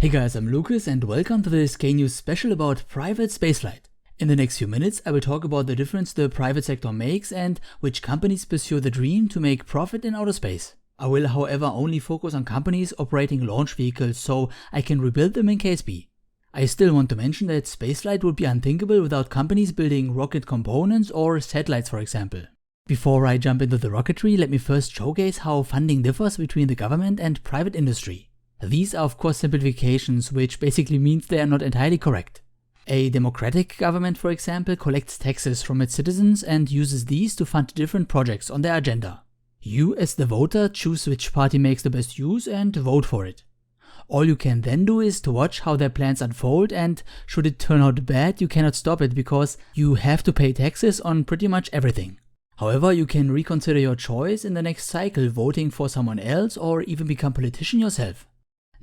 Hey guys, I'm Lucas and welcome to this kNews special about private spaceflight. In the next few minutes I will talk about the difference the private sector makes and which companies pursue the dream to make profit in outer space. I will however only focus on companies operating launch vehicles so I can rebuild them in case B. I still want to mention that spaceflight would be unthinkable without companies building rocket components or satellites, for example. Before I jump into the rocketry, let me first showcase how funding differs between the government and private industry. These are of course simplifications, which basically means they are not entirely correct. A democratic government, for example, collects taxes from its citizens and uses these to fund different projects on their agenda. You as the voter choose which party makes the best use and vote for it. All you can then do is to watch how their plans unfold, and should it turn out bad you cannot stop it because you have to pay taxes on pretty much everything. However, you can reconsider your choice in the next cycle, voting for someone else or even become politician yourself.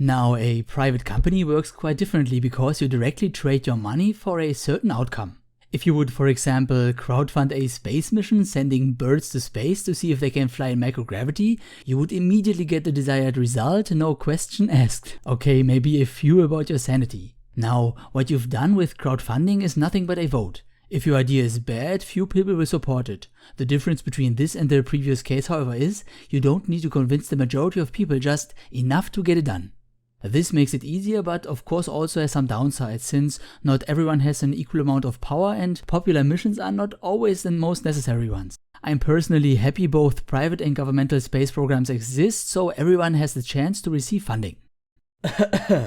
Now, a private company works quite differently because you directly trade your money for a certain outcome. If you would, for example, crowdfund a space mission sending birds to space to see if they can fly in microgravity, you would immediately get the desired result, no question asked. Okay, maybe a few about your sanity. Now, what you've done with crowdfunding is nothing but a vote. If your idea is bad, few people will support it. The difference between this and the previous case, however, is you don't need to convince the majority of people, just enough to get it done. This makes it easier, but of course also has some downsides, since not everyone has an equal amount of power and popular missions are not always the most necessary ones. I'm personally happy both private and governmental space programs exist, so everyone has the chance to receive funding.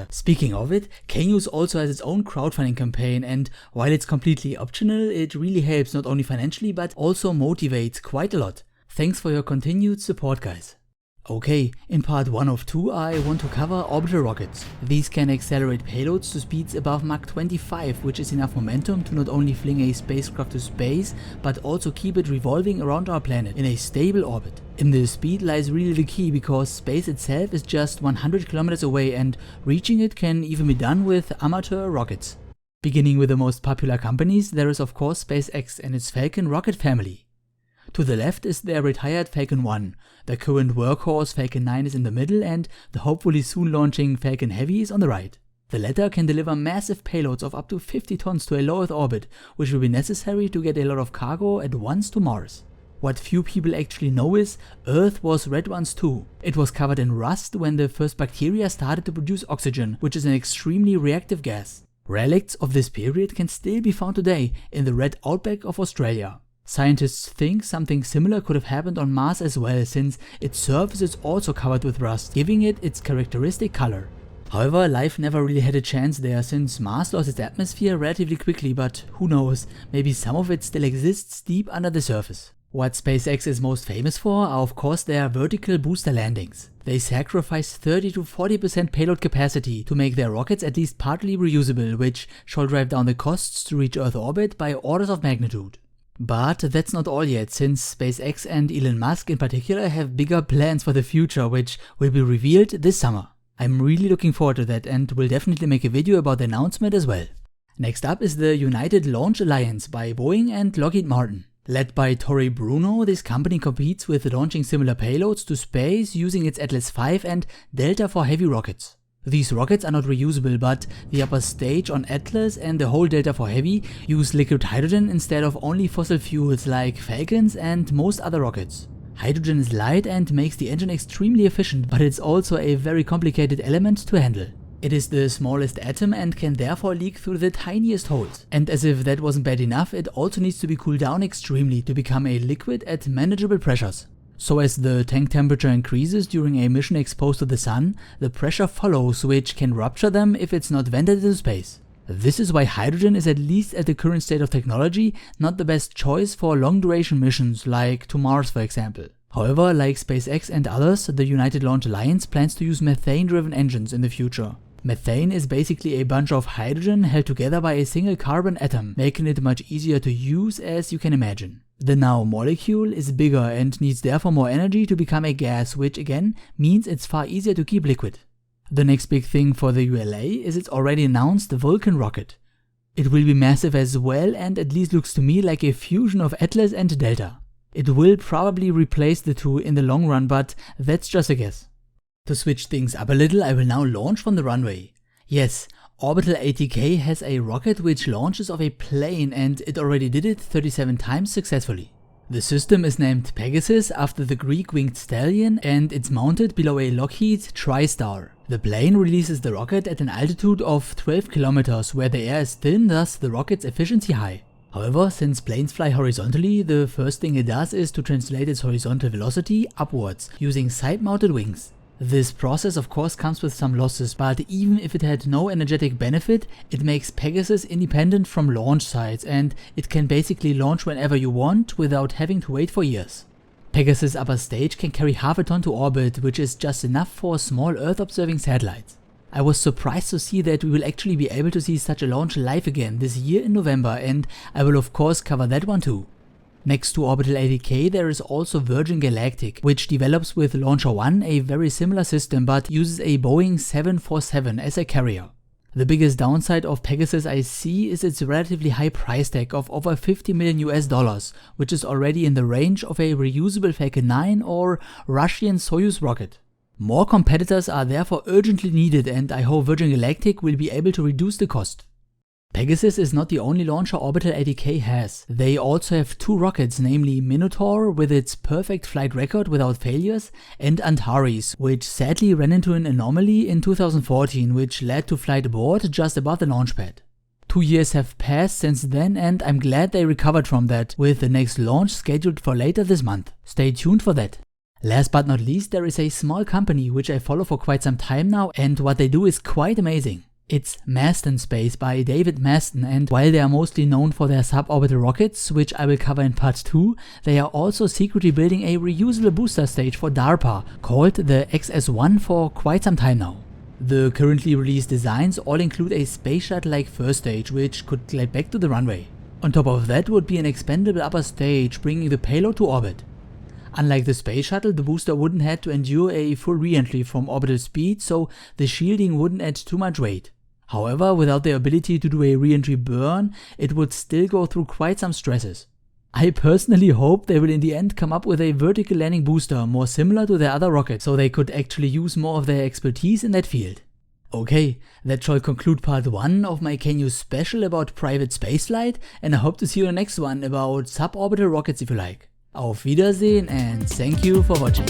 Speaking of it, kNews also has its own crowdfunding campaign, and while it's completely optional, it really helps not only financially but also motivates quite a lot. Thanks for your continued support, guys. Okay, in part 1 of 2 I want to cover orbital rockets. These can accelerate payloads to speeds above Mach 25, which is enough momentum to not only fling a spacecraft to space, but also keep it revolving around our planet in a stable orbit. In the speed lies really the key, because space itself is just 100 kilometers away and reaching it can even be done with amateur rockets. Beginning with the most popular companies, there is of course SpaceX and its Falcon rocket family. To the left is their retired Falcon 1, the current workhorse Falcon 9 is in the middle, and the hopefully soon launching Falcon Heavy is on the right. The latter can deliver massive payloads of up to 50 tons to a low Earth orbit, which will be necessary to get a lot of cargo at once to Mars. What few people actually know is Earth was red once too. It was covered in rust when the first bacteria started to produce oxygen, which is an extremely reactive gas. Relicts of this period can still be found today in the red outback of Australia. Scientists think something similar could have happened on Mars as well, since its surface is also covered with rust, giving it its characteristic color. However, life never really had a chance there, since Mars lost its atmosphere relatively quickly, but who knows, maybe some of it still exists deep under the surface. What SpaceX is most famous for are of course their vertical booster landings. They sacrifice 30 to 40% payload capacity to make their rockets at least partly reusable, which shall drive down the costs to reach Earth orbit by orders of magnitude. But that's not all yet, since SpaceX and Elon Musk in particular have bigger plans for the future, which will be revealed this summer. I'm really looking forward to that and will definitely make a video about the announcement as well. Next up is the United Launch Alliance by Boeing and Lockheed Martin. Led by Tory Bruno, this company competes with launching similar payloads to space using its Atlas V and Delta IV Heavy rockets. These rockets are not reusable, but the upper stage on Atlas and the whole Delta IV Heavy use liquid hydrogen instead of only fossil fuels like Falcons and most other rockets. Hydrogen is light and makes the engine extremely efficient, but it's also a very complicated element to handle. It is the smallest atom and can therefore leak through the tiniest holes. And as if that wasn't bad enough, it also needs to be cooled down extremely to become a liquid at manageable pressures. So as the tank temperature increases during a mission exposed to the sun, the pressure follows, which can rupture them if it's not vented into space. This is why hydrogen is, at least at the current state of technology, not the best choice for long duration missions like to Mars for example. However, like SpaceX and others, the United Launch Alliance plans to use methane driven engines in the future. Methane is basically a bunch of hydrogen held together by a single carbon atom, making it much easier to use, as you can imagine. The now molecule is bigger and needs therefore more energy to become a gas, which again means it's far easier to keep liquid. The next big thing for the ULA is its already announced Vulcan rocket. It will be massive as well and at least looks to me like a fusion of Atlas and Delta. It will probably replace the two in the long run, but that's just a guess. To switch things up a little, I will now launch from the runway. Yes, Orbital ATK has a rocket which launches off a plane, and it already did it 37 times successfully. The system is named Pegasus after the Greek winged stallion, and it's mounted below a Lockheed TriStar. The plane releases the rocket at an altitude of 12 kilometers where the air is thin, thus the rocket's efficiency high. However, since planes fly horizontally, the first thing it does is to translate its horizontal velocity upwards using side-mounted wings. This process of course comes with some losses, but even if it had no energetic benefit, it makes Pegasus independent from launch sites, and it can basically launch whenever you want without having to wait for years. Pegasus' upper stage can carry half a ton to orbit, which is just enough for small Earth-observing satellites. I was surprised to see that we will actually be able to see such a launch live again this year in November, and I will of course cover that one too. Next to Orbital ATK there is also Virgin Galactic, which develops with Launcher 1 a very similar system but uses a Boeing 747 as a carrier. The biggest downside of Pegasus I see is its relatively high price tag of over $50 million, which is already in the range of a reusable Falcon 9 or Russian Soyuz rocket. More competitors are therefore urgently needed, and I hope Virgin Galactic will be able to reduce the cost. Pegasus is not the only launcher Orbital ATK has. They also have two rockets, namely Minotaur with its perfect flight record without failures, and Antares, which sadly ran into an anomaly in 2014 which led to flight abort just above the launch pad. 2 years have passed since then, and I'm glad they recovered from that, with the next launch scheduled for later this month. Stay tuned for that. Last but not least, there is a small company which I follow for quite some time now, and what they do is quite amazing. It's Marsden Space by David Marsden, and while they are mostly known for their suborbital rockets, which I will cover in part 2, they are also secretly building a reusable booster stage for DARPA called the XS-1 for quite some time now. The currently released designs all include a space shuttle-like first stage which could glide back to the runway. On top of that would be an expandable upper stage bringing the payload to orbit. Unlike the space shuttle, the booster wouldn't have to endure a full re-entry from orbital speed, so the shielding wouldn't add too much weight. However, without the ability to do a re-entry burn, it would still go through quite some stresses. I personally hope they will in the end come up with a vertical landing booster more similar to their other rockets, so they could actually use more of their expertise in that field. Okay, that shall conclude part 1 of my kNews special about private spaceflight, and I hope to see you in the next one about suborbital rockets if you like. Auf Wiedersehen and thank you for watching.